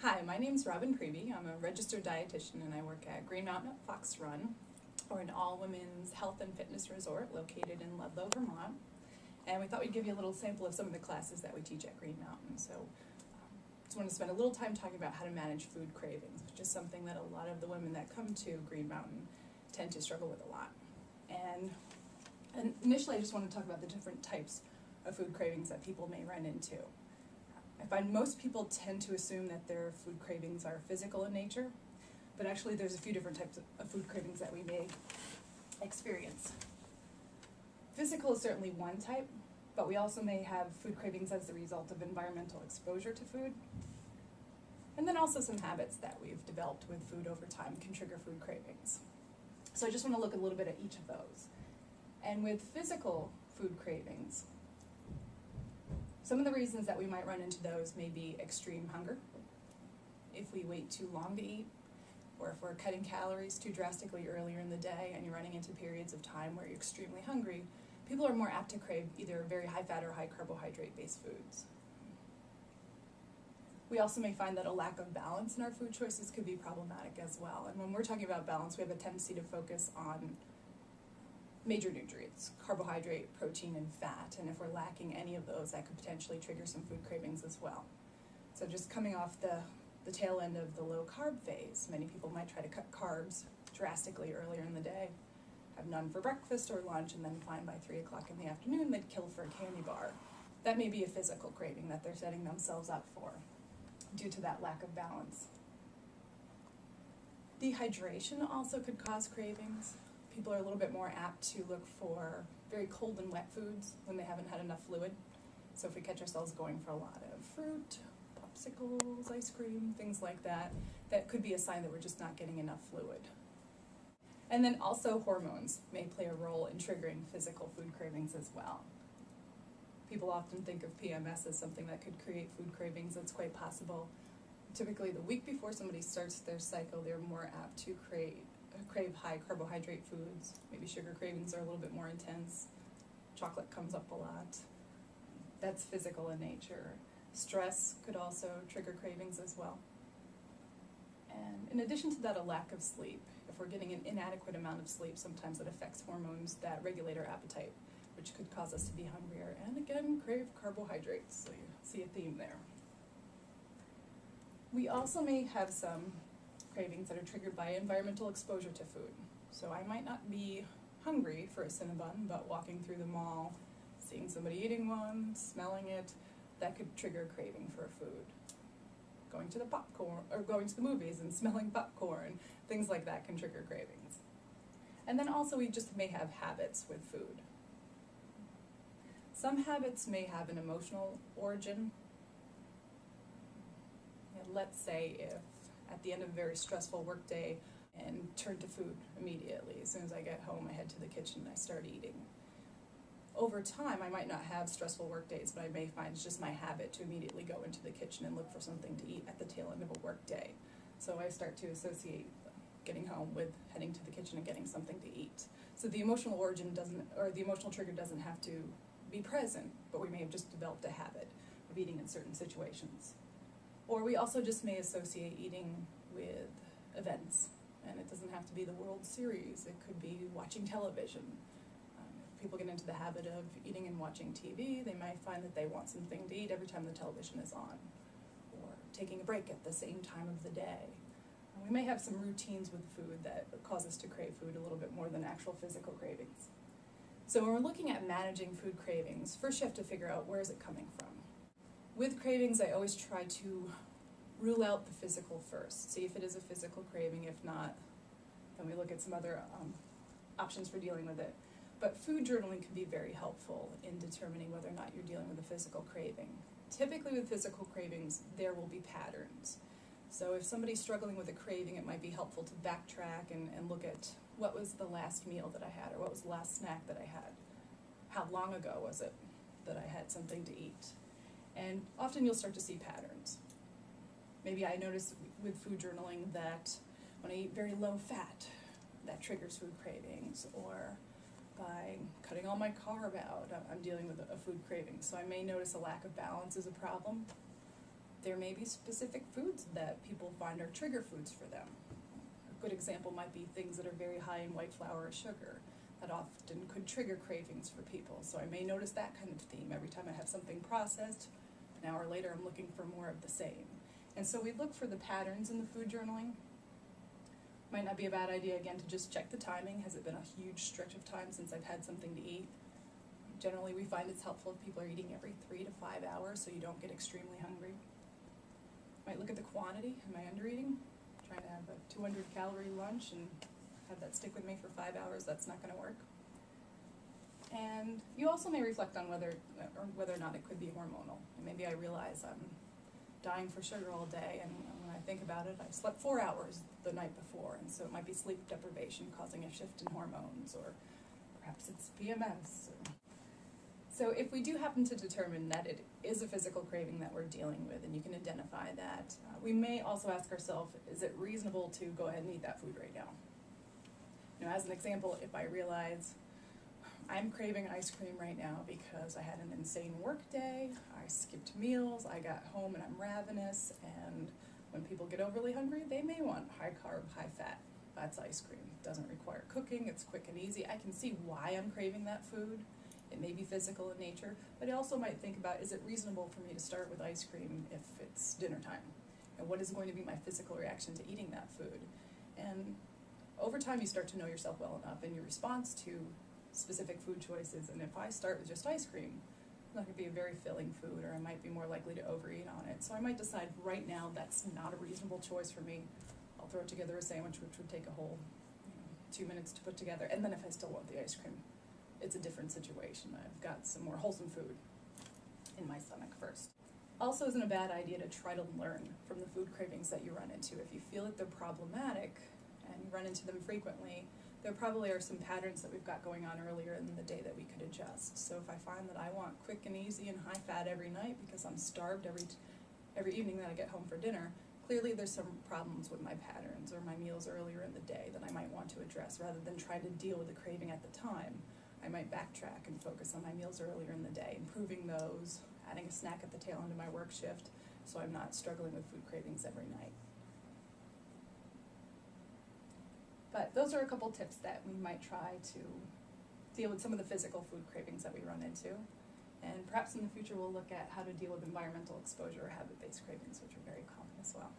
Hi, my name's Robin Prevey. I'm a registered dietitian and I work at Green Mountain at Fox Run, or an all-women's health and fitness resort located in Ludlow, Vermont. And we thought we'd give you a little sample of some of the classes that we teach at Green Mountain. So just want to spend a little time talking about how to manage food cravings, which is something that a lot of the women that come to Green Mountain tend to struggle with a lot. And initially I just want to talk about the different types of food cravings that people may run into. I find most people tend to assume that their food cravings are physical in nature, but actually there's a few different types of food cravings that we may experience. Physical is certainly one type, but we also may have food cravings as the result of environmental exposure to food. And then also some habits that we've developed with food over time can trigger food cravings. So I just want to look a little bit at each of those. And with physical food cravings, some of the reasons that we might run into those may be extreme hunger, if we wait too long to eat, or if we're cutting calories too drastically earlier in the day and you're running into periods of time where you're extremely hungry. People are more apt to crave either very high fat or high carbohydrate based foods. We also may find that a lack of balance in our food choices could be problematic as well. And when we're talking about balance, we have a tendency to focus on major nutrients, carbohydrate, protein, and fat. And if we're lacking any of those, that could potentially trigger some food cravings as well. So just coming off the tail end of the low carb phase, many people might try to cut carbs drastically earlier in the day, have none for breakfast or lunch, and then find by 3 o'clock in the afternoon they'd kill for a candy bar. That may be a physical craving that they're setting themselves up for due to that lack of balance. Dehydration also could cause cravings. People are a little bit more apt to look for very cold and wet foods when they haven't had enough fluid. So if we catch ourselves going for a lot of fruit, popsicles, ice cream, things like that, that could be a sign that we're just not getting enough fluid. And then also hormones may play a role in triggering physical food cravings as well. People often think of PMS as something that could create food cravings. That's quite possible. Typically the week before somebody starts their cycle, they're more apt to crave high carbohydrate foods. Maybe sugar cravings are a little bit more intense. Chocolate comes up a lot. That's physical in nature. Stress could also trigger cravings as well. And in addition to that, a lack of sleep. If we're getting an inadequate amount of sleep, sometimes it affects hormones that regulate our appetite, which could cause us to be hungrier and again crave carbohydrates. So you see a theme there. We also may have some cravings that are triggered by environmental exposure to food. So I might not be hungry for a Cinnabon, but walking through the mall, seeing somebody eating one, smelling it, that could trigger a craving for a food. Going to the movies and smelling popcorn, things like that can trigger cravings. And then also we just may have habits with food. Some habits may have an emotional origin. Let's say if at the end of a very stressful workday and turn to food immediately. As soon as I get home, I head to the kitchen and I start eating. Over time, I might not have stressful work days, but I may find it's just my habit to immediately go into the kitchen and look for something to eat at the tail end of a work day. So I start to associate getting home with heading to the kitchen and getting something to eat. So the emotional origin the emotional trigger doesn't have to be present, but we may have just developed a habit of eating in certain situations. Or we also just may associate eating with events, and it doesn't have to be the World Series. It could be watching television. If people get into the habit of eating and watching TV, they might find that they want something to eat every time the television is on, or taking a break at the same time of the day. And we may have some routines with food that cause us to crave food a little bit more than actual physical cravings. So when we're looking at managing food cravings, first you have to figure out where is it coming from. With cravings, I always try to rule out the physical first, see if it is a physical craving. If not, then we look at some other options for dealing with it. But food journaling can be very helpful in determining whether or not you're dealing with a physical craving. Typically with physical cravings, there will be patterns. So if somebody's struggling with a craving, it might be helpful to backtrack and look at what was the last meal that I had, or what was the last snack that I had. How long ago was it that I had something to eat? And often you'll start to see patterns. Maybe I notice with food journaling that when I eat very low fat, that triggers food cravings, or by cutting all my carb out, I'm dealing with a food craving. So I may notice a lack of balance is a problem, There may be specific foods that people find are trigger foods for them. A good example might be things that are very high in white flour or sugar that often could trigger cravings for people. So I may notice that kind of theme. Every time I have something processed, an hour later I'm looking for more of the same. And so we look for the patterns in the food journaling. Might not be a bad idea, again, to just check the timing. Has it been a huge stretch of time since I've had something to eat? Generally, we find it's helpful if people are eating every 3 to 5 hours so you don't get extremely hungry. Might look at the quantity. Am I under eating? Trying to have a 200-calorie lunch and have that stick with me for 5 hours, that's not going to work. And you also may reflect on whether or not it could be hormonal. And maybe I realize I'm dying for sugar all day, and when I think about it, I slept 4 hours the night before, and so it might be sleep deprivation causing a shift in hormones, or perhaps it's PMS. So if we do happen to determine that it is a physical craving that we're dealing with, and you can identify that, we may also ask ourselves, is it reasonable to go ahead and eat that food right now? You know, as an example, if I realize I'm craving ice cream right now because I had an insane work day, I skipped meals, I got home and I'm ravenous, and when people get overly hungry, they may want high carb, high fat. That's ice cream. It doesn't require cooking, it's quick and easy. I can see why I'm craving that food. It may be physical in nature, but I also might think about, is it reasonable for me to start with ice cream if it's dinner time? And what is going to be my physical reaction to eating that food? And over time you start to know yourself well enough and your response to specific food choices. And if I start with just ice cream, it's not going to be a very filling food, or I might be more likely to overeat on it. So I might decide right now that's not a reasonable choice for me. I'll throw together a sandwich which would take a whole 2 minutes to put together. And then if I still want the ice cream, it's a different situation. I've got some more wholesome food in my stomach first. Also, isn't a bad idea to try to learn from the food cravings that you run into. If you feel that they're problematic and you run into them frequently, there probably are some patterns that we've got going on earlier in the day that we could adjust. So if I find that I want quick and easy and high fat every night because I'm starved every evening that I get home for dinner, clearly there's some problems with my patterns or my meals earlier in the day that I might want to address. Rather than try to deal with the craving at the time, I might backtrack and focus on my meals earlier in the day, improving those, adding a snack at the tail end of my work shift so I'm not struggling with food cravings every night. But those are a couple tips that we might try to deal with some of the physical food cravings that we run into. And perhaps in the future we'll look at how to deal with environmental exposure or habit-based cravings, which are very common as well.